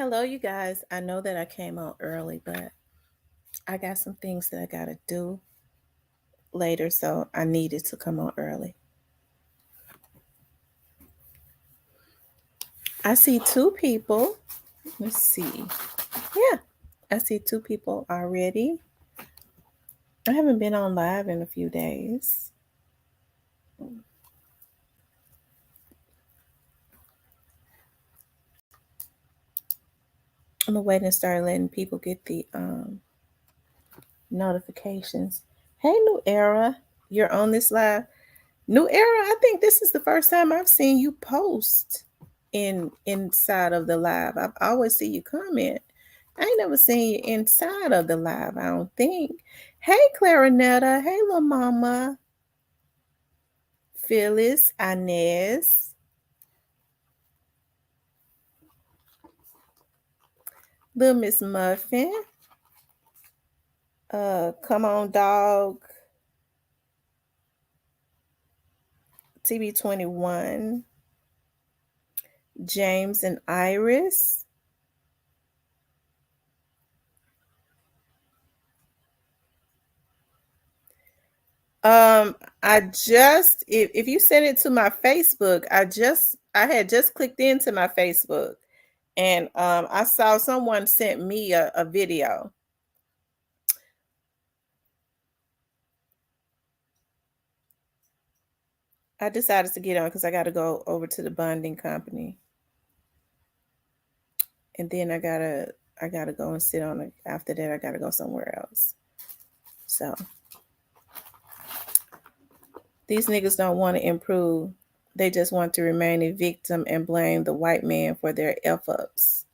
Hello, you guys. I know that I came on early, but I got some things that I got to do later, so I needed to come on early. I see two people. Let's see. Yeah, I see two people already. I haven't been on live in a few days. I'm gonna wait and start letting people get the notifications. Hey, New Era, you're on this live. New Era, I think this is the first time I've seen you post inside of the live. I've always see you comment. I ain't never seen you inside of the live, I don't think. Hey, Clarinetta. Hey, little mama. Phyllis, Inez. Little Miss Muffin. Come on, dog. TB21. James and Iris. I just if you send it to my Facebook, I had just clicked into my Facebook and I saw someone sent me a video. I decided to get on because I got to go over to the bonding company, and then I gotta go and sit on it. After that, I gotta go somewhere else. So these niggas don't want to improve. They just want to remain a victim and blame the white man for their F ups.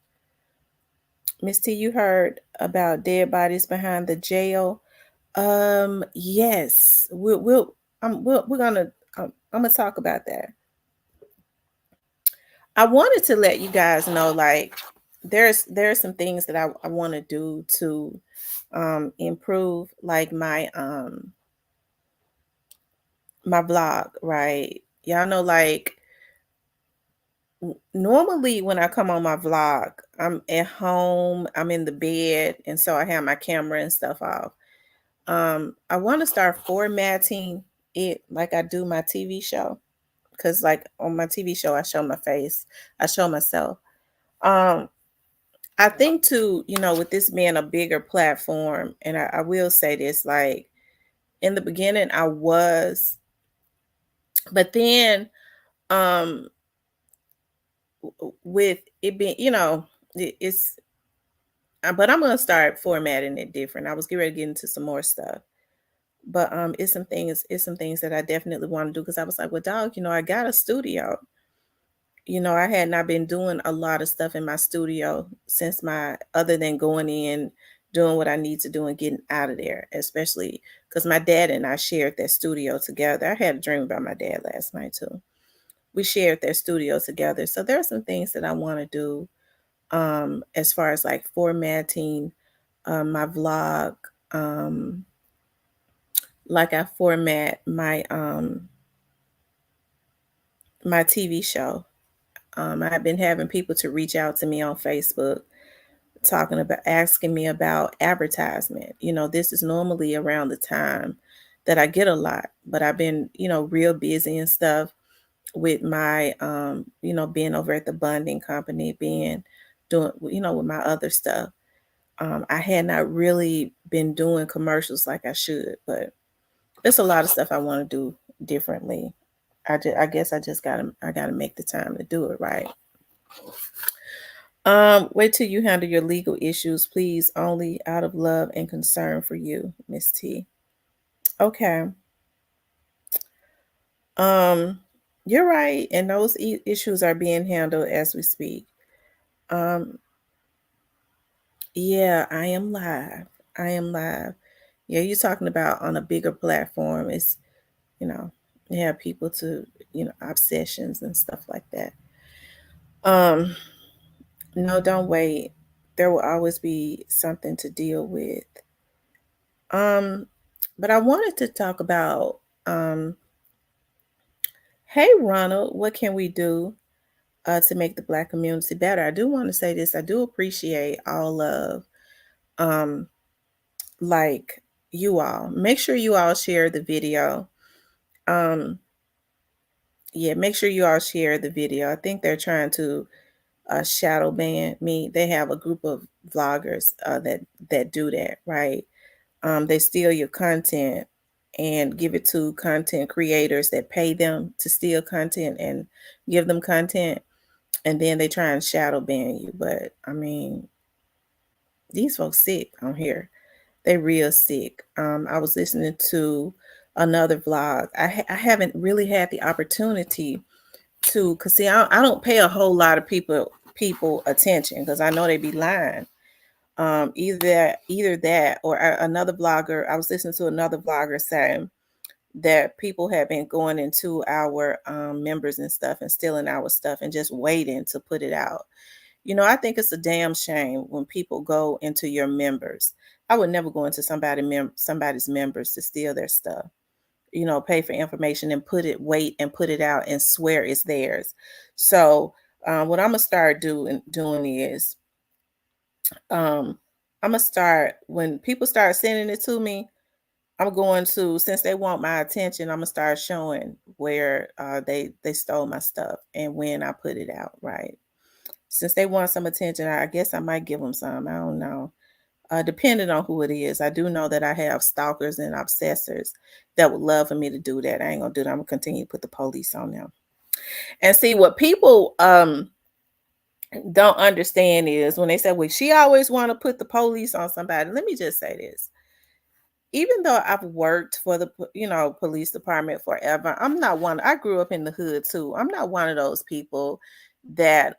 Miss T, you heard about dead bodies behind the jail? Yes, we're gonna I'm gonna talk about that. I wanted to let you guys know, like, there's some things that I want to do to improve, like my vlog, right? Y'all know, like, normally when I come on my vlog, I'm at home, I'm in the bed, and so I have my camera and stuff off. I want to start formatting it like I do my TV show, because like on my TV show I show my face, I show myself. um I think too, with this being a bigger platform, and I will say this, like, in the beginning I was, but then um with it being, it's but I'm gonna start formatting it different. I was getting ready to get into some more stuff. But it's some things that I definitely want to do, because I was like, well, dog, I got a studio. I had not been doing a lot of stuff in my studio since my other than going in, doing what I need to do and getting out of there, especially because my dad and I shared that studio together. I had a dream about my dad last night too. We shared their studio together. So there are some things that I want to do, as far as like formatting my vlog, um, like I format my TV show. I've been having people to reach out to me on Facebook talking about, asking me about advertisement. This is normally around the time that I get a lot, but I've been, real busy and stuff with my, being over at the bonding company, being doing, with my other stuff. I had not really been doing commercials like I should, but there's a lot of stuff I want to do differently. I guess I gotta make the time to do it right. Wait till you handle your legal issues, please. Only out of love and concern for you, Miss T. Okay. Um, you're right, and those issues are being handled as we speak. Um, yeah, I am live. I am live. Yeah, you're talking about on a bigger platform. It's, you know, you have people to, obsessions and stuff like that. Um, no, don't wait. There will always be something to deal with. Um, but I wanted to talk about, hey Ronald, what can we do? to make the Black community better. I do want to say this. I do appreciate all of um, like you all. Make sure you all share the video. Um, yeah, make sure you all share the video. I think they're trying to shadow ban me. They have a group of vloggers that do that, right? They steal your content and give it to content creators that pay them to steal content and give them content, and then they try and shadow ban you. But I mean, these folks sick on here. They real sick. I was listening to another vlog. I haven't really had the opportunity to, cause see, I don't pay a whole lot of people attention because I know they be lying. Either that or another vlogger. I was listening to another vlogger saying that people have been going into our members and stuff and stealing our stuff and just waiting to put it out. I think it's a damn shame when people go into your members. I would never go into somebody's members to steal their stuff. Pay for information and wait and put it out and swear it's theirs. So what I'm gonna start doing is I'm gonna start when people start sending it to me. I'm going to, since they want my attention, I'm gonna start showing where they stole my stuff and when I put it out. Right. Since they want some attention, I guess I might give them some. I don't know. Depending on who it is, I do know that I have stalkers and obsessors that would love for me to do that. I ain't gonna do that. I'm gonna continue to put the police on them. And see what people don't understand is when they say, "Well, she always want to put the police on somebody." Let me just say this: even though I've worked for the police department forever, I'm not one. I grew up in the hood too. I'm not one of those people that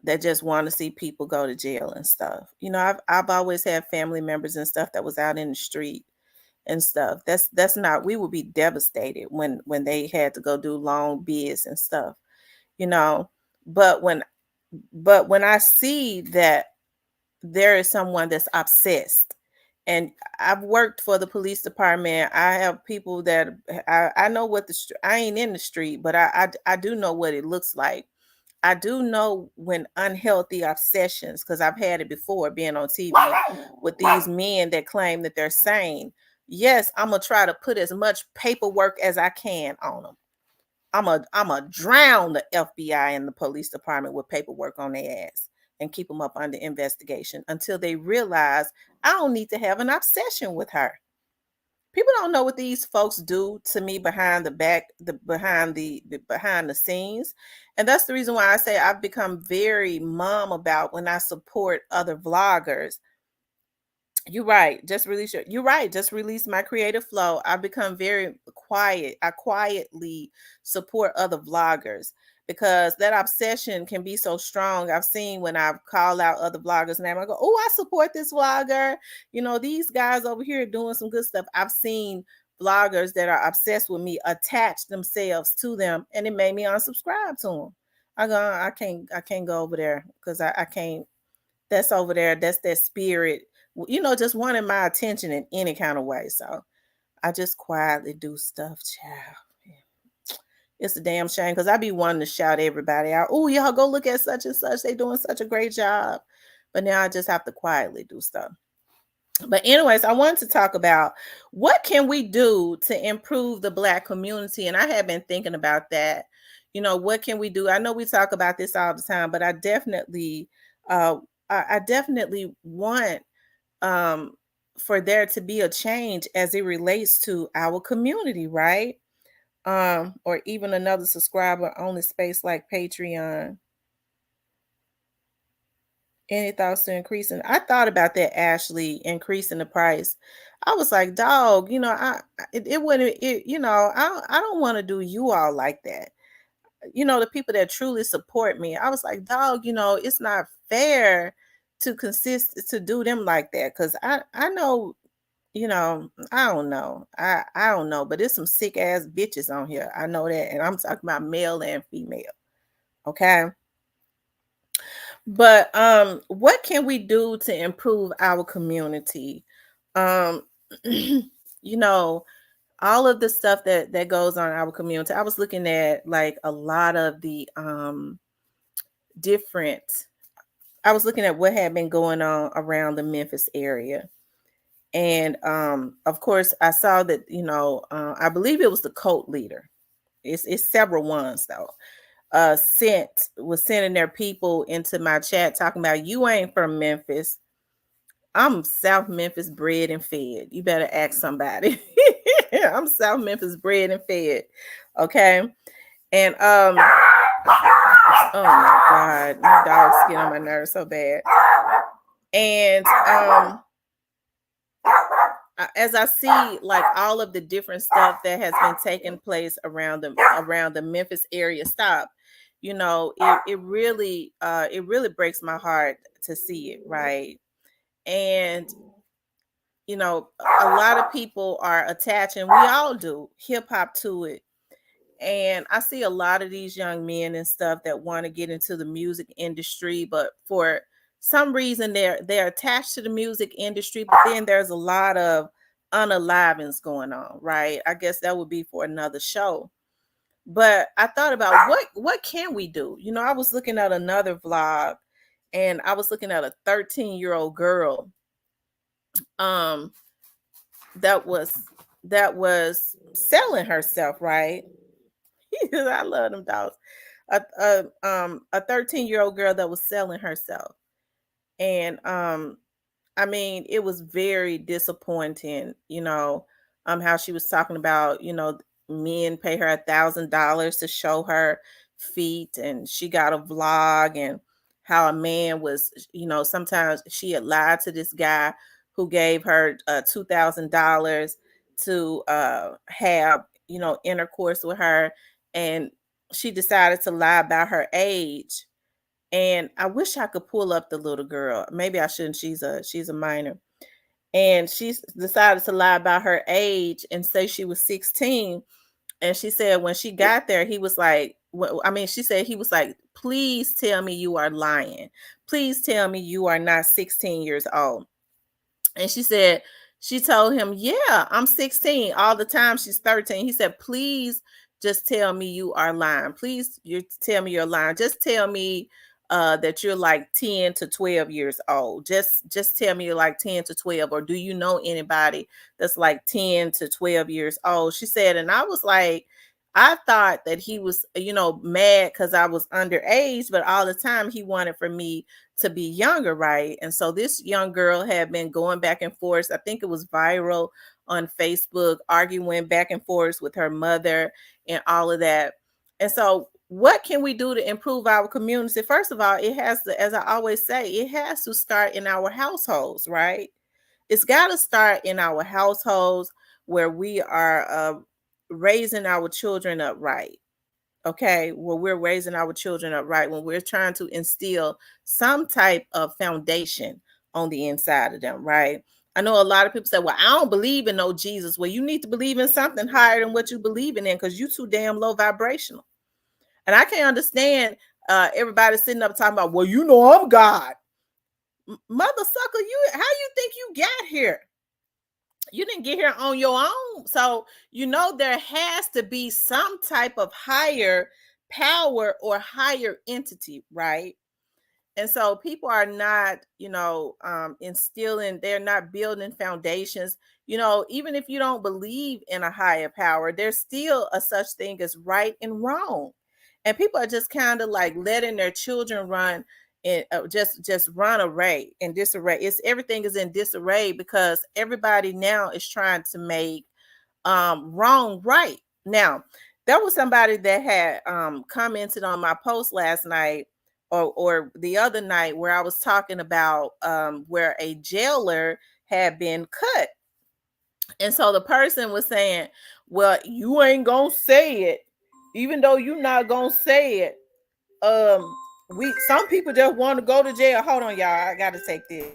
that just want to see people go to jail and stuff. I've always had family members and stuff that was out in the street and stuff. That's not. We would be devastated when they had to go do long bids and stuff. You know, but when I see that there is someone that's obsessed, and I've worked for the police department. I have people that I know what I ain't in the street, but I do know what it looks like. I do know when unhealthy obsessions, because I've had it before being on TV with these men that claim that they're sane. Yes, I'm gonna try to put as much paperwork as I can on them. I'm a drown the FBI and the police department with paperwork on their ass and keep them up under investigation until they realize I don't need to have an obsession with her. People don't know what these folks do to me behind behind the scenes. And that's the reason why I say I've become very mum about when I support other vloggers. You're right. Just release my creative flow. I've become very quiet. I quietly support other vloggers because that obsession can be so strong. I've seen when I've called out other vloggers' name, I go, "Oh, I support this vlogger. These guys over here doing some good stuff." I've seen vloggers that are obsessed with me attach themselves to them, and it made me unsubscribe to them. I can't go over there because I can't. That's over there. That's that spirit, just wanting my attention in any kind of way. So I just quietly do stuff, child. It's a damn shame because I be wanting to shout everybody out. "Oh, y'all go look at such and such. They doing such a great job." But now I just have to quietly do stuff. But anyways, I wanted to talk about what can we do to improve the Black community. And I have been thinking about that. What can we do? I know we talk about this all the time, but I definitely uh I definitely want um for there to be a change as it relates to our community, right? Or even another subscriber only space like Patreon. Any thoughts to increasing? I thought about that, Ashley, increasing the price. I was like, dog, it wouldn't I don't want to do you all like that. The people that truly support me. I was like, dog, it's not fair to do them like that. Cause I know, I don't know. I don't know, but there's some sick ass bitches on here. I know that. And I'm talking about male and female. Okay. But what can we do to improve our community? Um, you know, all of the stuff that goes on in our community. I was looking at like a lot of the different I was looking at what had been going on around the Memphis area. And of course I saw that, I believe it was the cult leader. It's several ones though. Was sending their people into my chat talking about, you ain't from Memphis. I'm South Memphis bred and fed. You better ask somebody. I'm South Memphis bred and fed. Okay. And oh my God, my dog's getting on my nerves so bad. And as I see like all of the different stuff that has been taking place around the Memphis area, stop. It really breaks my heart to see it, right? And a lot of people are attaching, we all do, hip hop to it. And I see a lot of these young men and stuff that want to get into the music industry, but for some reason they're attached to the music industry, but then there's a lot of unalivings going on, right? I guess that would be for another show. But I thought about what can we do? I was looking at another vlog, and I was looking at a 13-year-old girl um that was selling herself, right? I love them dogs. A 13-year-old girl that was selling herself. And I mean, it was very disappointing, how she was talking about, men pay her $1,000 to show her feet, and she got a vlog, and how a man was, sometimes she had lied to this guy who gave her $2,000 to have, intercourse with her, and she decided to lie about her age. And I wish I could pull up the little girl. Maybe I shouldn't. She's a minor. And she decided to lie about her age and say she was 16. And she said when she got there, he was like, she said he was like, please tell me you are lying. Please tell me you are not 16 years old. And she said, she told him, yeah, I'm 16 all the time. She's 13. He said, please just tell me you are lying. Please, you tell me you're lying. Just tell me that you're like 10 to 12 years old. Just tell me you're like 10 to 12. Or do you know anybody that's like 10 to 12 years old? She said, and I was like, I thought that he was, mad because I was underage, but all the time he wanted for me to be younger, right? And so this young girl had been going back and forth. I think it was viral on Facebook, arguing back and forth with her mother and all of that. And so what can we do to improve our community? First of all, it has to, as I always say, it has to start in our households, right? It's got to start in our households where we are raising our children up right. Okay, well, we're raising our children up right, when we're trying to instill some type of foundation on the inside of them, right? I know a lot of people say, well, I don't believe in no Jesus. Well, you need to believe in something higher than what you believe in, because you too damn low vibrational. And I can't understand everybody sitting up talking about, well, I'm God. Mother sucker, how you think you got here? You didn't get here on your own. So, there has to be some type of higher power or higher entity, right? And so people are not, instilling, they're not building foundations. Even if you don't believe in a higher power, there's still a such thing as right and wrong. And people are just kind of like letting their children run and just run array and disarray. Everything is in disarray because everybody now is trying to make wrong right. Now, there was somebody that had commented on my post last night or the other night, where I was talking about where a jailer had been cut. And so the person was saying, well, you ain't gonna say it, even though you're not gonna say it. Some people just want to go to jail. Hold on, y'all. I gotta take this.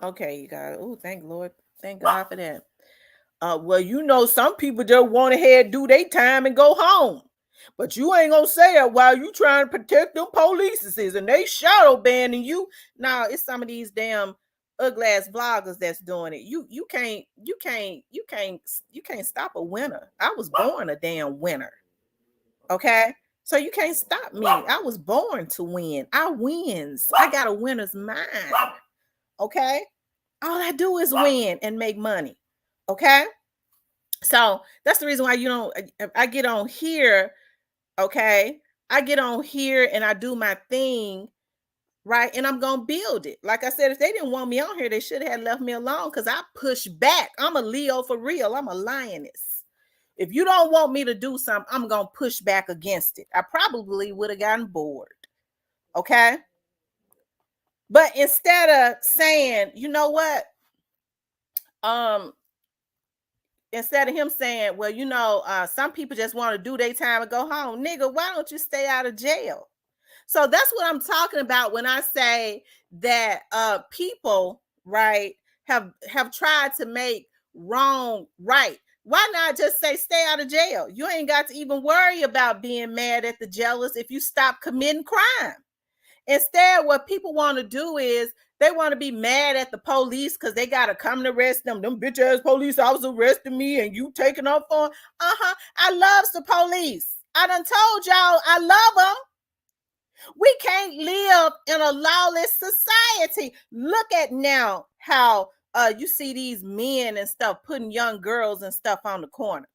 Okay, you got it. Oh, thank Lord. Thank God for that. Well, some people just want to head do their time and go home. But you ain't gonna say it while you trying to protect them polices and they shadow banning you. Now it's some of these damn ugly ass bloggers that's doing it. You can't stop a winner. I was born a damn winner. Okay. So you can't stop me. I was born to win. I wins. I got a winner's mind. Okay. All I do is win and make money. Okay. So that's the reason why you don't. I get on here, okay. I get on here and I do my thing, right? And I'm gonna build it. Like I said, if they didn't want me on here, they should have left me alone because I push back. I'm a Leo for real. I'm a lioness. If you don't want me to do something, I'm gonna push back against it. I probably would have gotten bored, okay. But instead of saying, you know what, um, instead of him saying, well, some people just want to do their time and go home. Nigga, why don't you stay out of jail? So that's what I'm talking about when I say that people, right, have tried to make wrong right. Why not just say stay out of jail? You ain't got to even worry about being mad at the jailers if you stop committing crime. Instead, what people want to do is they want to be mad at the police because they got to come to arrest them. Them bitch ass police officers arresting me and you taking off on. I love the police. I done told y'all I love them. We can't live in a lawless society. Look at now how you see these men and stuff putting young girls and stuff on the corner.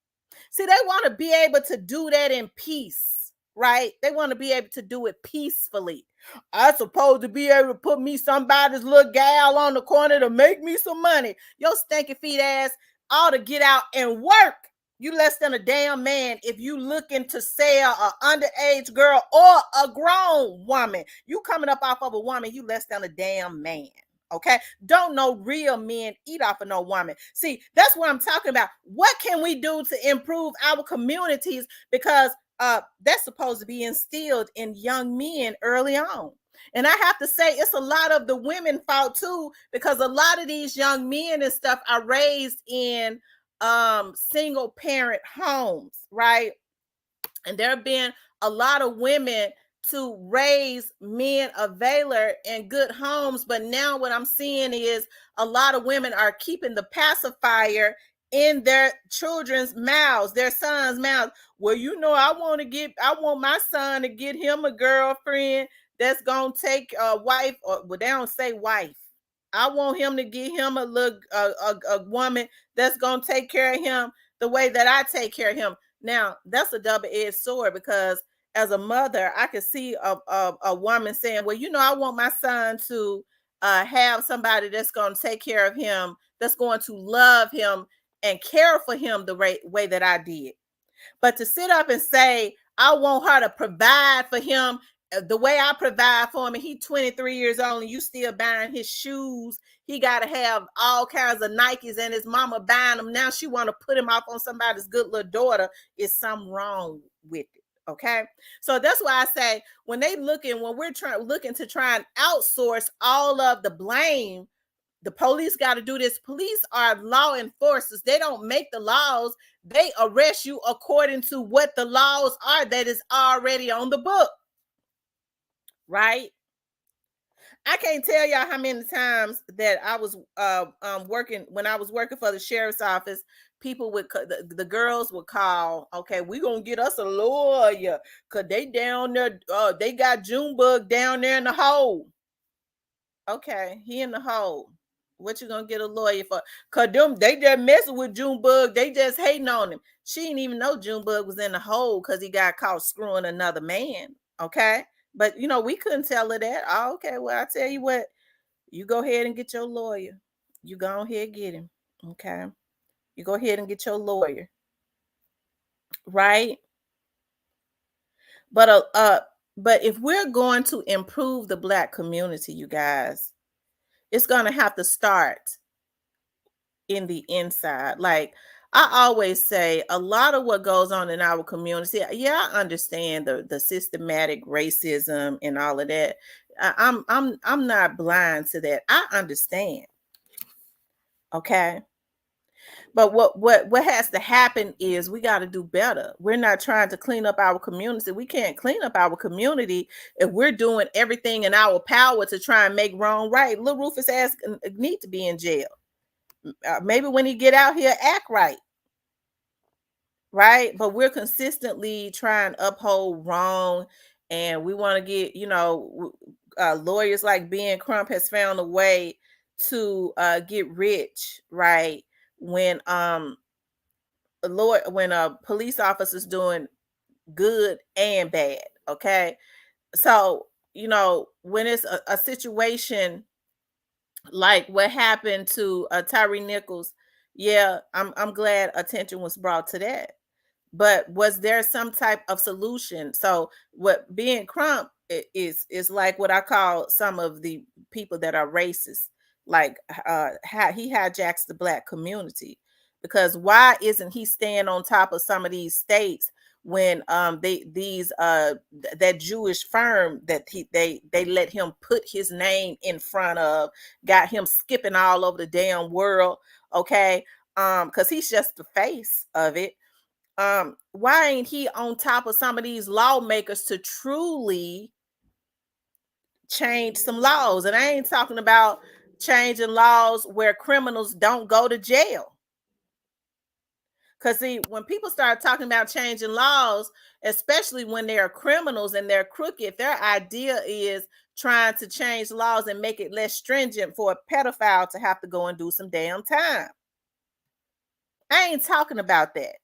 See, they want to be able to do that in peace, right? They want to be able to do it peacefully. I supposed to be able to put me somebody's little gal on the corner to make me some money. Your stinky feet ass ought to get out and work. You less than a damn man if you looking to sell an underage girl or a grown woman. You coming up off of a woman, you less than a damn man. Okay, don't no real men eat off of no woman. See, that's what I'm talking about. What can we do to improve our communities? Because that's supposed to be instilled in young men early on. And I have to say, it's a lot of the women fault too, because a lot of these young men and stuff are raised in single parent homes, right? And there have been a lot of women to raise men of valor in good homes. But now what I'm seeing is a lot of women are keeping the pacifier in their children's mouths, their sons' mouths. Well, I want my son to get him a girlfriend that's gonna take a wife, or well, they don't say wife. I want him to get him a woman that's gonna take care of him the way that I take care of him. Now that's a double-edged sword, because as a mother, I could see a woman saying, well, I want my son to have somebody that's going to take care of him, that's going to love him and care for him the way that I did. But to sit up and say, I want her to provide for him the way I provide for him, and he's 23 years old and you still buying his shoes, he got to have all kinds of Nikes and his mama buying them. Now she want to put him off on somebody's good little daughter. Is something wrong with it? Okay. So that's why I say when we're looking to try and outsource all of the blame, the police got to do this. Police are law enforcers. They don't make the laws. They arrest you according to what the laws are that is already on the book. Right? I can't tell y'all how many times that I was working, when I was working for the sheriff's office. People would the girls would call, okay, we gonna get us a lawyer because they down there, they got Junebug down there in the hole. Okay, he in the hole. What you gonna get a lawyer for? Cause they just messing with Junebug. They just hating on him. She didn't even know Junebug was in the hole because he got caught screwing another man. Okay, but we couldn't tell her that. Oh, okay, well, I tell you what, you go ahead and get your lawyer. You go ahead and get him. Okay, you go ahead and get your lawyer. Right? But if we're going to improve the Black community, you guys, it's gonna have to start in the inside. Like, I always say a lot of what goes on in our community. Yeah, I understand the systematic racism and all of that. I'm not blind to that. I understand. Okay. But what has to happen is we got to do better. We're not trying to clean up our community. We can't clean up our community if we're doing everything in our power to try and make wrong right. Little Rufus ass need to be in jail. Maybe when he get out here, act right, right? But we're consistently trying to uphold wrong, and we want to get lawyers like Ben Crump has found a way to get rich, right? When when a police officer's doing good and bad. Okay. So, when it's a situation like what happened to Tyree Nichols, yeah, I'm glad attention was brought to that. But was there some type of solution? So what being Crump is like what I call some of the people that are racist, like how he hijacks the black community. Because why isn't he staying on top of some of these states when that Jewish firm that they let him put his name in front of, got him skipping all over the damn world, okay? Because he's just the face of it. Why ain't he on top of some of these lawmakers to truly change some laws? And I ain't talking about changing laws where criminals don't go to jail. Because see, when people start talking about changing laws, especially when they are criminals and they're crooked, their idea is trying to change laws and make it less stringent for a pedophile to have to go and do some damn time. I ain't talking about that.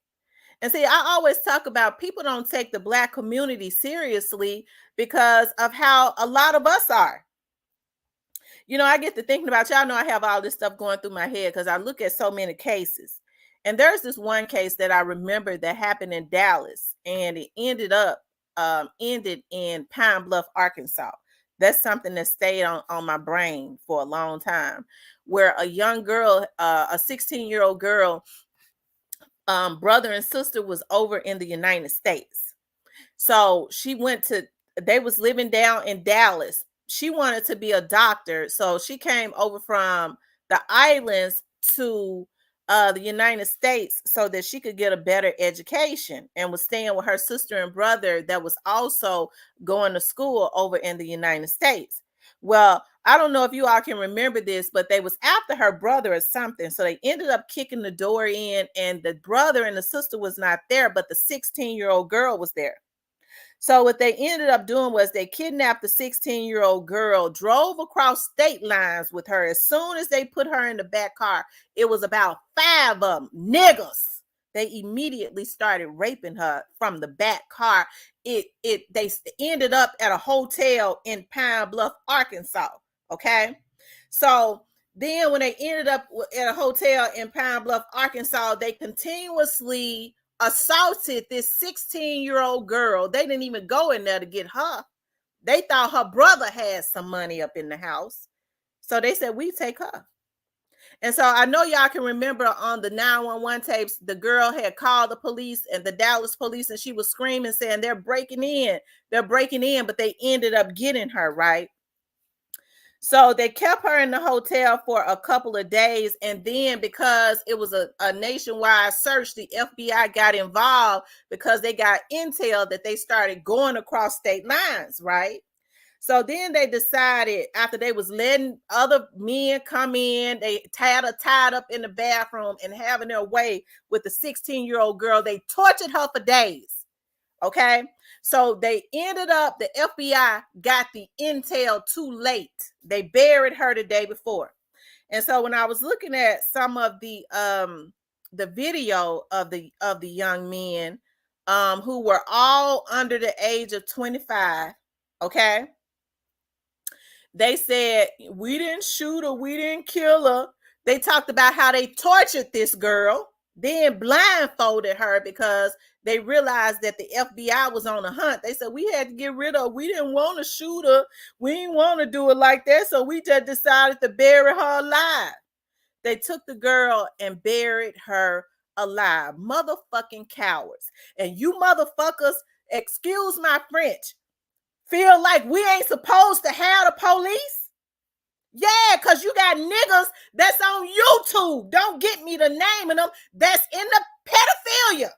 And see, I always talk about people don't take the black community seriously because of how a lot of us are. I get to thinking about, y'all know I have all this stuff going through my head because I look at so many cases. And there's this one case that I remember that happened in Dallas, and it ended in Pine Bluff, Arkansas. That's something that stayed on my brain for a long time, where a young girl, a 16-year-old girl, brother and sister was over in the United States. So they was living down in Dallas. She wanted to be a doctor. So she came over from the islands to the United States so that she could get a better education, and was staying with her sister and brother that was also going to school over in the United States. Well, I don't know if you all can remember this, but they was after her brother or something. So they ended up kicking the door in, and the brother and the sister was not there, but the 16-year-old girl was there. So what they ended up doing was they kidnapped the 16-year-old girl, drove across state lines with her. As soon as they put her in the back car, it was about 5 of them niggas. They immediately started raping her from the back car. They ended up at a hotel in Pine Bluff, Arkansas. Okay, so then when they ended up at a hotel in Pine Bluff, Arkansas, they continuously assaulted this 16-year-old girl. They didn't even go in there to get her. They thought her brother had some money up in the house. So they said, we take her. And so I know y'all can remember on the 911 tapes, the girl had called the police and the Dallas police, and she was screaming, saying they're breaking in, but they ended up getting her, right? So they kept her in the hotel for a couple of days. And then because it was a nationwide search, the FBI got involved because they got intel that they started going across state lines, right? So then they decided, after they was letting other men come in, they had her tied up in the bathroom and having their way with the 16-year-old girl. They tortured her for days. Okay. So they ended up, the FBI got the intel too late. They buried her the day before. And so when I was looking at some of the video of the young men who were all under the age of 25, okay, they said, we didn't shoot her, we didn't kill her. They talked about how they tortured this girl, then blindfolded her because they realized that the FBI was on a hunt. They said, we had to get rid of her. We didn't want to shoot her. We didn't want to do it like that. So we just decided to bury her alive. They took the girl and buried her alive. Motherfucking cowards. And you motherfuckers, excuse my French, feel like we ain't supposed to have the police? Yeah, because you got niggas that's on YouTube. Don't get me the name of them. That's in the pedophilia.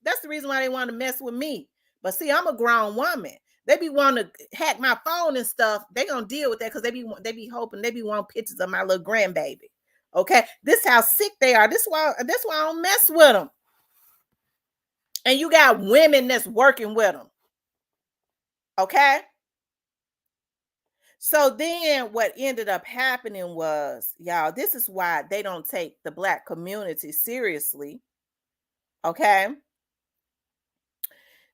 That's the reason why they want to mess with me. But see, I'm a grown woman. They be wanting to hack my phone and stuff. They gonna deal with that because they be hoping, they be wanting pictures of my little grandbaby. Okay, this how sick they are. This why I don't mess with them. And you got women that's working with them. Okay. So then what ended up happening was, y'all, this is why they don't take the Black community seriously. Okay.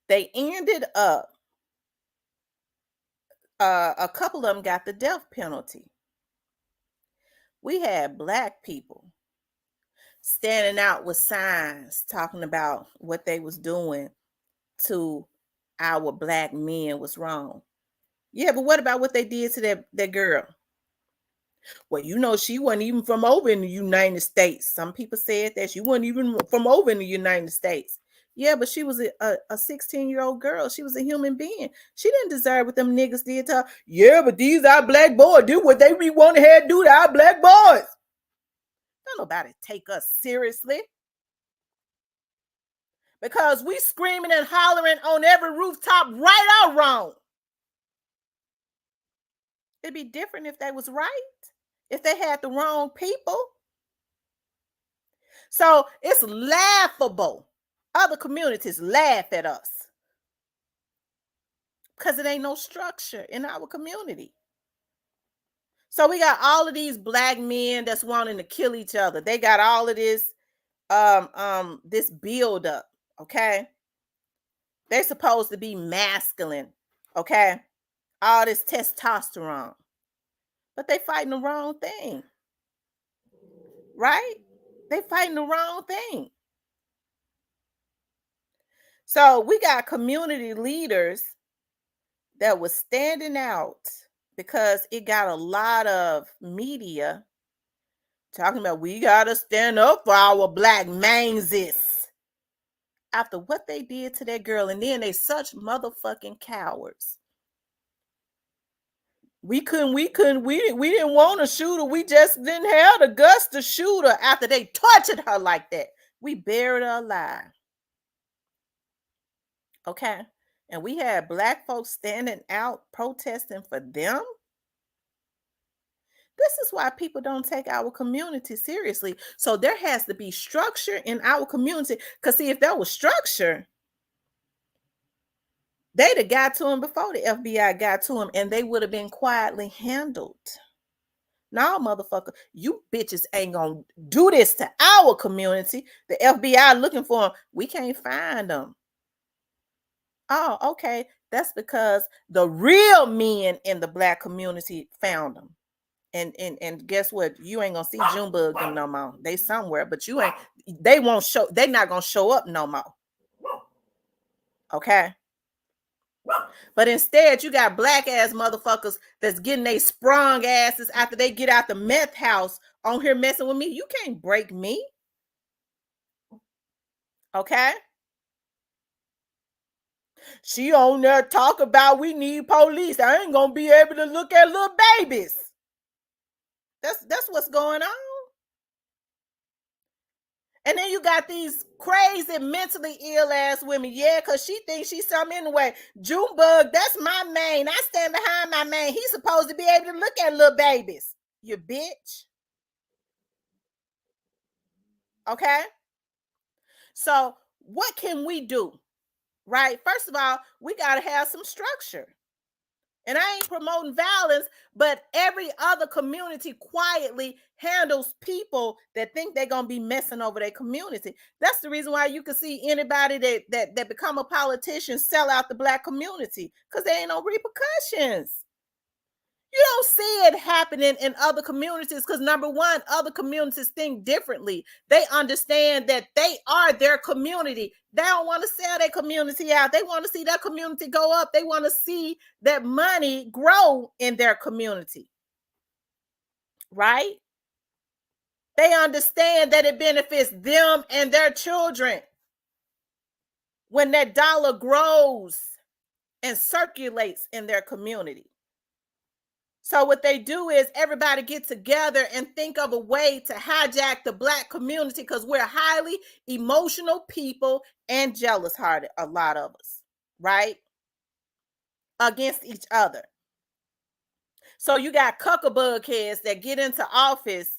They ended up, a couple of them got the death penalty. We had Black people standing out with signs talking about what they was doing to our Black men was wrong. Yeah, but what about what they did to that girl? Well, you know, she wasn't even from over in the United States. Some people said that she wasn't even from over in the United States. Yeah, but she was a 16-year-old girl. She was a human being. She didn't deserve what them niggas did to her. Yeah, but these are Black boys. Do what they be want to have do to our Black boys. Don't nobody take us seriously. Because we screaming and hollering on every rooftop, right or wrong. It'd be different if they was right. If they had the wrong people. So it's laughable. Other communities laugh at us because it ain't no structure in our community. So we got all of these Black men that's wanting to kill each other. They got all of this this build up, okay? They're supposed to be masculine, okay? All this testosterone. But they fighting the wrong thing. Right? They fighting the wrong thing. So we got community leaders that was standing out because it got a lot of media talking about we gotta stand up for our Black manses after what they did to that girl, and then they such motherfucking cowards. We didn't want to shoot her. We just didn't have the guts to shoot her after they tortured her like that. We buried her alive. Okay. And we had Black folks standing out protesting for them. This is why people don't take our community seriously. So there has to be structure in our community. Because see, if there was structure, they'd have got to him before the FBI got to him, and they would have been quietly handled. No, motherfucker, you bitches ain't gonna do this to our community. The FBI looking for them. We can't find them. Oh, okay. That's because the real men in the Black community found them. And guess what? You ain't gonna see Junebug them no more. They somewhere, but you ain't. They won't show. They not gonna show up no more. Okay. But instead, you got Black ass motherfuckers that's getting they sprung asses after they get out the meth house on here messing with me. You can't break me. Okay. She on there talk about we need police. I ain't gonna be able to look at little babies. That's what's going on. And then you got these crazy, mentally ill ass women. Yeah, because she thinks she's something anyway. Junebug, that's my man. I stand behind my man. He's supposed to be able to look at little babies. You bitch. Okay? So what can we do? Right? First of all, we got to have some structure. And I ain't promoting violence, but every other community quietly handles people that think they're gonna be messing over their community. That's the reason why you can see anybody that become a politician sell out the Black community, because there ain't no repercussions. You don't see it happening in other communities because, number one, other communities think differently. They understand that they are their community. They don't want to sell their community out. They want to see their community go up. They want to see that money grow in their community. Right? They understand that it benefits them and their children when that dollar grows and circulates in their community. So what they do is everybody get together and think of a way to hijack the Black community, because we're highly emotional people and jealous hearted, a lot of us, right? Against each other. So you got cuckabug heads that get into office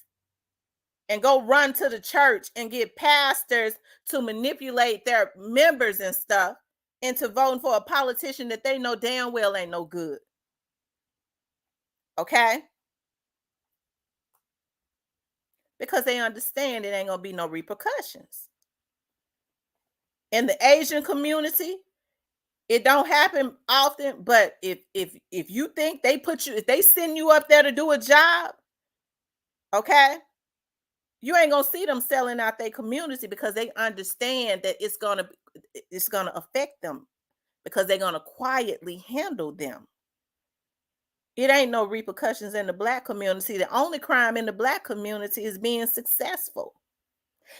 and go run to the church and get pastors to manipulate their members and stuff into voting for a politician that they know damn well ain't no good. Okay? Because they understand it ain't gonna be no repercussions. In the Asian community, it don't happen often, but if you think they put you, if they send you up there to do a job, okay, you ain't gonna see them selling out their community, because they understand that it's gonna affect them, because they're gonna quietly handle them. It ain't no repercussions in the Black community. The only crime in the Black community is being successful.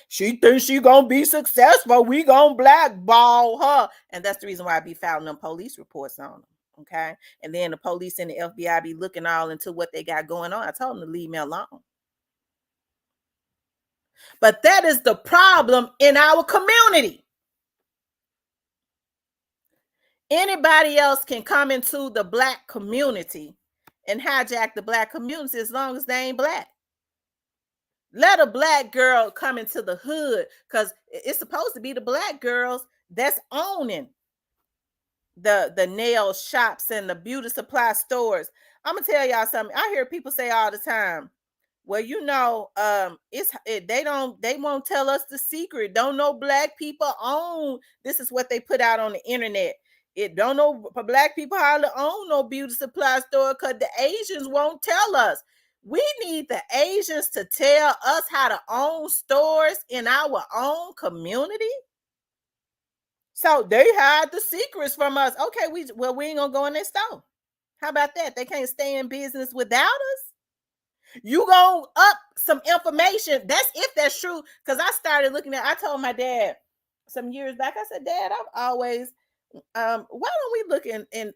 She thinks she gonna be successful. We gonna blackball her, and that's the reason why I be filing them police reports on them. Okay, and then the police and the FBI be looking all into what they got going on. I told them to leave me alone. But that is the problem in our community. Anybody else can come into the Black community and hijack the Black community as long as they ain't Black. Let a Black girl come into the hood, because it's supposed to be the Black girls that's owning the nail shops and the beauty supply stores. I'm gonna tell y'all something. I hear people say all the time, well, they won't tell us the secret. Don't know Black people own. This is what they put out on the internet. It don't know for Black people hardly own no beauty supply store, because the Asians won't tell us. We need the Asians to tell us how to own stores in our own community. So they hide the secrets from us. Okay, we ain't gonna go in their store. How about that? They can't stay in business without us. You go up some information. That's if that's true. Because I started looking at, I told my dad some years back, I said, Dad, I've always why don't we look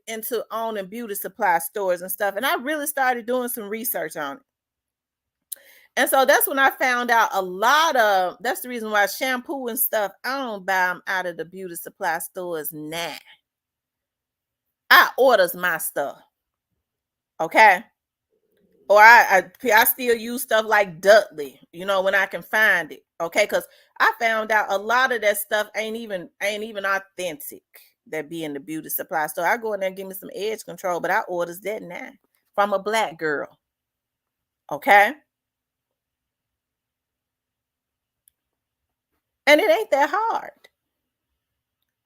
into owning beauty supply stores and stuff? And I really started doing some research on it. And so that's when I found out that's the reason why shampoo and stuff, I don't buy them out of the beauty supply stores now. I orders my stuff. Okay. Or I still use stuff like Dudley, when I can find it. Okay, because I found out a lot of that stuff ain't even authentic that be in the beauty supply store. I go in there and give me some edge control, but I orders that now from a Black girl. Okay. And it ain't that hard.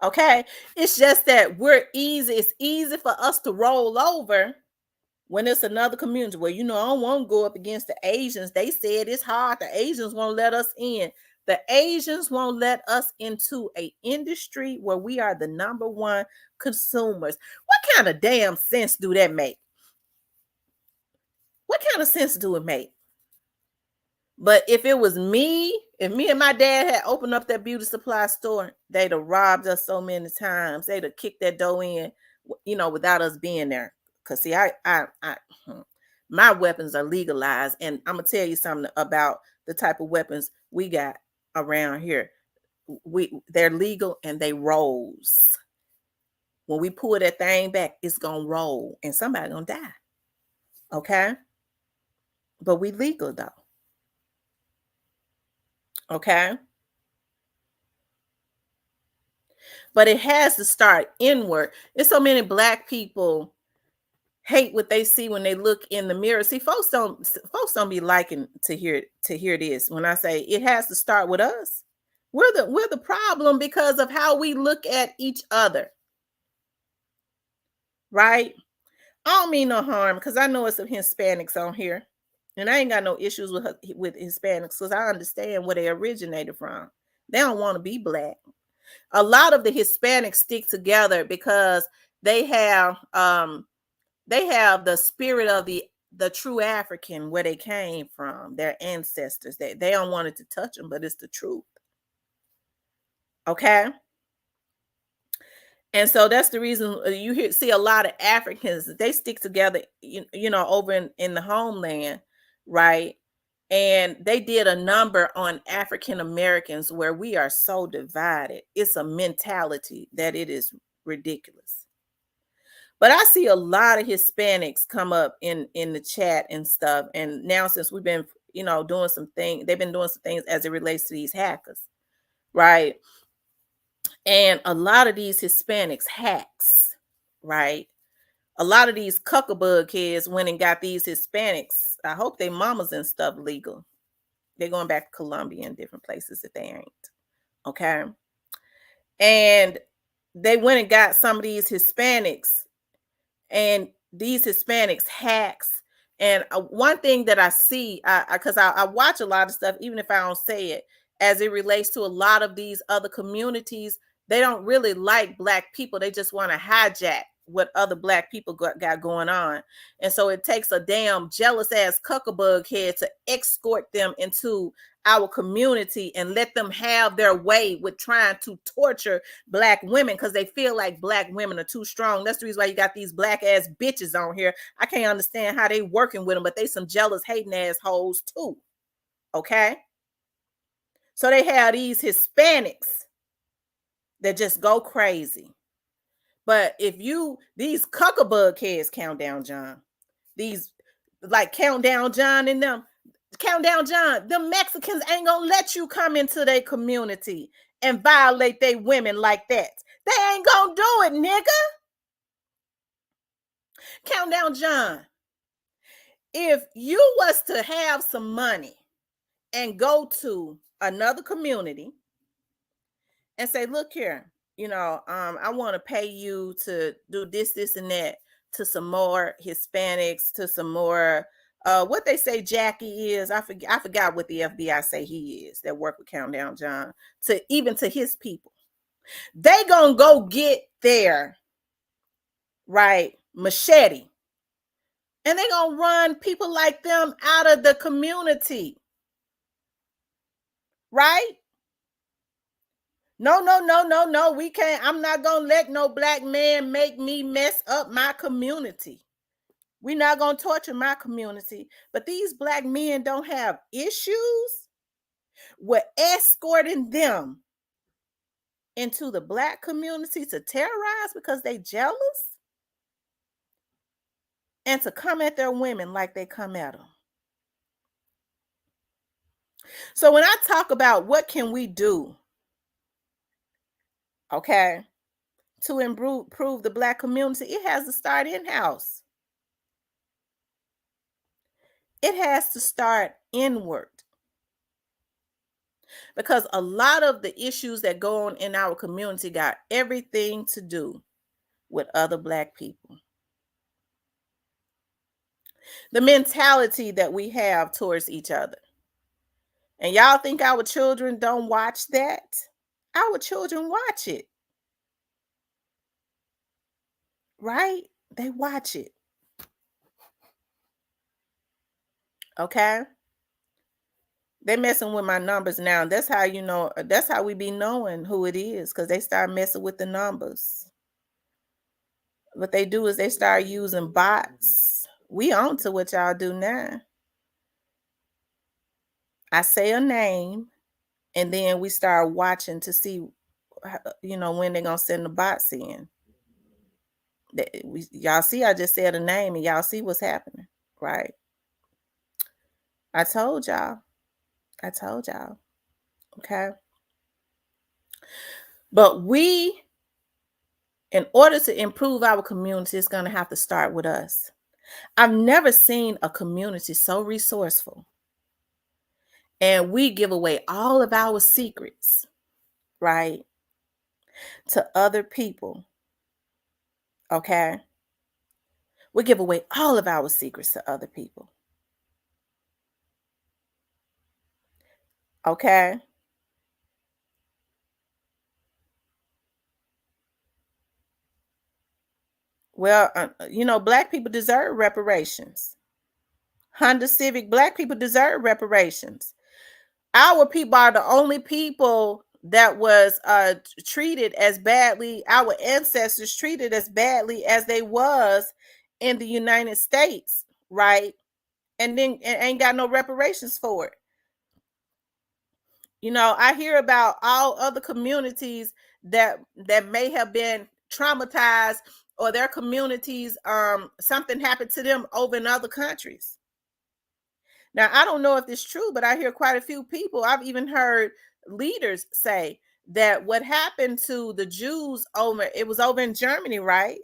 Okay. It's just that it's easy for us to roll over when it's another community. Well, I don't want to go up against the Asians. They said it's hard. The Asians won't let us in. The Asians won't let us into an industry where we are the number one consumers. What kind of damn sense do that make? What kind of sense do it make? But if it was me, if me and my dad had opened up that beauty supply store, they'd have robbed us so many times. They'd have kicked that door in, without us being there. Because see, my weapons are legalized, and I'm gonna tell you something about the type of weapons we got around here. They're legal and they rolls. When we pull that thing back, it's gonna roll, and somebody gonna die. Okay, but we legal though. Okay, but it has to start inward. There's so many Black people hate what they see when they look in the mirror. See, folks don't be liking to hear this. When I say it has to start with us, we're the problem because of how we look at each other. Right? I don't mean no harm, because I know it's some Hispanics on here, and I ain't got no issues with Hispanics, because I understand where they originated from. They don't want to be Black. A lot of the Hispanics stick together because they have the spirit of the the true African, where they came from, their ancestors. They don't want it to touch them, but it's the truth. Okay. And so that's the reason see a lot of Africans, they stick together, over in the homeland, right? And they did a number on African Americans where we are so divided. It's a mentality that it is ridiculous. But I see a lot of Hispanics come up in the chat and stuff. And now since we've been, doing some things, they've been doing some things as it relates to these hackers, right? And a lot of these Hispanics hacks, right? A lot of these cuckabug kids went and got these Hispanics. I hope they mamas and stuff legal. They're going back to Colombia and different places if they ain't. Okay. And they went and got some of these Hispanics, and these Hispanics hacks. And one thing that I see, because I watch a lot of stuff, even if I don't say it, as it relates to a lot of these other communities, they don't really like Black people. They just want to hijack what other Black people got going on. And so it takes a damn jealous ass cuckabug head to escort them into our community and let them have their way with trying to torture Black women because they feel like Black women are too strong. That's the reason why you got these Black ass bitches on here. I can't understand how they working with them, but they some jealous hating ass hoes too. Okay. So they have these Hispanics that just go crazy. But if these cuckabug heads, Countdown John, these like Countdown John and them, Countdown John, the Mexicans ain't gonna let you come into their community and violate their women like that. They ain't gonna do it, nigga. Countdown John, if you was to have some money and go to another community and say, look here, I want to pay you to do this, and that to some more Hispanics, to some more, what they say Jackie is, I forgot what the FBI say he is that work with Countdown John, to his people. They gonna go get their, right, machete, and they gonna run people like them out of the community, right? No, we can't. I'm not gonna let no Black man make me mess up my community. We're not gonna torture my community. But these Black men don't have issues with escorting them into the Black community to terrorize because they jealous and to come at their women like they come at them. So when I talk about what can we do, okay, to improve the Black community, it has to start in-house. It has to start inward. Because a lot of the issues that go on in our community got everything to do with other Black people. The mentality that we have towards each other. And y'all think our children don't watch that? Our children watch it. Right? They watch it. Okay? They messing with my numbers now. That's how that's how we be knowing who it is, because they start messing with the numbers. What they do is they start using bots. We on to what y'all do now. I say a name, and then we start watching to see, when they're gonna send the bots in. Y'all see, I just said a name, and y'all see what's happening, right? I told y'all. Okay. But in order to improve our community, it's gonna have to start with us. I've never seen a community so resourceful. And we give away all of our secrets, right, to other people. Okay? We give away all of our secrets to other people. Okay? Well, Black people deserve reparations. Honda Civic, black people deserve reparations. Our people are the only people that was treated as badly, our ancestors treated as badly as they was in the United States, right? And then ain't got no reparations for it. You know, I hear about all other communities that may have been traumatized, or their communities something happened to them over in other countries. Now, I don't know if it's true, but I hear quite a few people, I've even heard leaders say that what happened to the Jews over, it was over in Germany, right?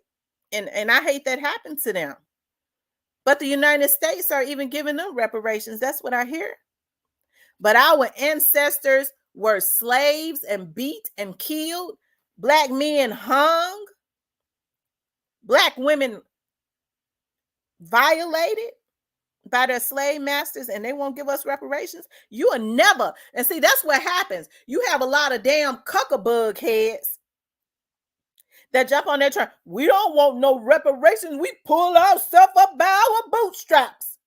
And I hate that happened to them. But the United States are even giving them reparations. That's what I hear. But our ancestors were slaves and beat and killed. Black men hung. Black women violated by their slave masters, and they won't give us reparations. You are never, and see, that's what happens. You have a lot of damn cuckabug heads that jump on that train. We don't want no reparations. We pull ourselves up by our bootstraps.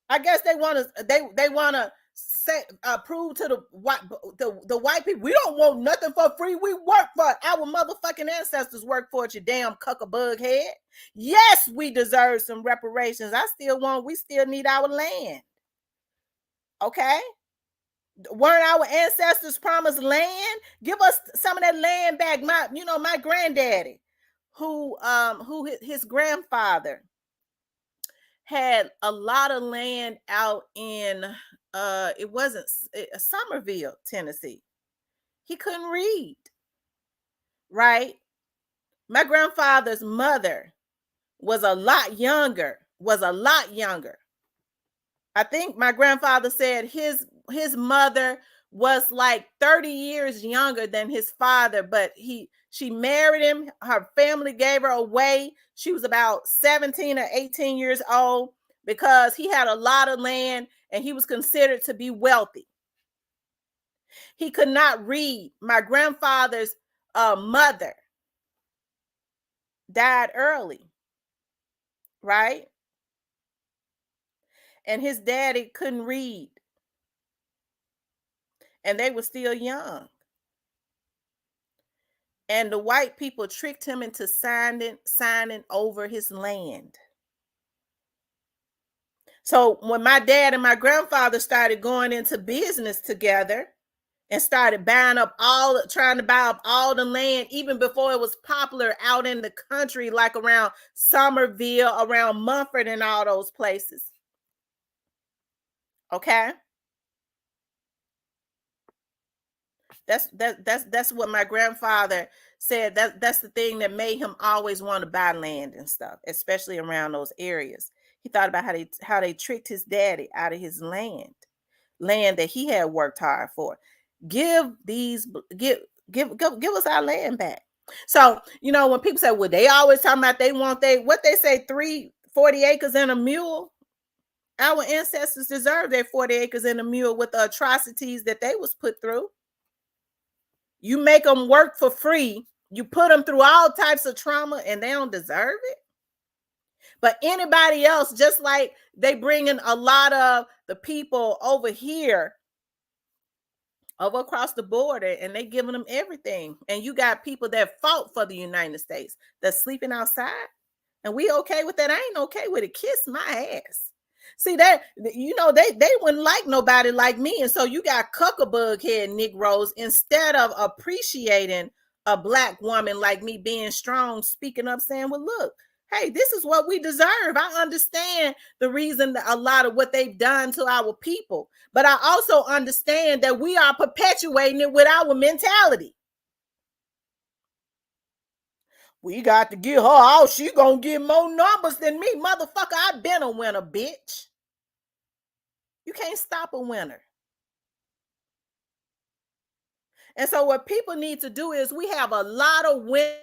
I guess they want to they want to say prove to the white people, we don't want nothing for free. We work for it. Our motherfucking ancestors work for it, you damn cuckabug head. Yes, we deserve some reparations. We still need our land. Okay? Weren't our ancestors promised land? Give us some of that land back. My granddaddy, who his grandfather had a lot of land out in it wasn't Somerville, Tennessee. He couldn't read, right? My grandfather's mother was a lot younger. I think my grandfather said his mother was like 30 years younger than his father, but she married him. Her family gave her away. She was about 17 or 18 years old because he had a lot of land and he was considered to be wealthy. He could not read. My grandfather's mother died early, right? And his daddy couldn't read. And they were still young. And the white people tricked him into signing over his land. So when my dad and my grandfather started going into business together and started trying to buy up all the land, even before it was popular out in the country, like around Somerville, around Mumford and all those places. Okay? That's what my grandfather said. That's the thing that made him always want to buy land and stuff, especially around those areas. He thought about how they tricked his daddy out of his land that he had worked hard for. Give us our land back. So, when people say, well, they always talking about what they say, 40 acres and a mule. Our ancestors deserve their 40 acres and a mule with the atrocities that they was put through. You make them work for free. You put them through all types of trauma and they don't deserve it. But anybody else, just like they bring in a lot of the people over here, over across the border, and they giving them everything. And you got people that fought for the United States that's sleeping outside. And we okay with that? I ain't okay with it. Kiss my ass. See that, they wouldn't like nobody like me. And so you got cuckabug head Negroes, instead of appreciating a black woman like me being strong, speaking up, saying, well, look, hey, this is what we deserve. I understand the reason that a lot of what they've done to our people, but I also understand that we are perpetuating it with our mentality. We got to get her out. She gonna get more numbers than me. Motherfucker, I been a winner, bitch. You can't stop a winner. And so what people need to do is, we have a lot of women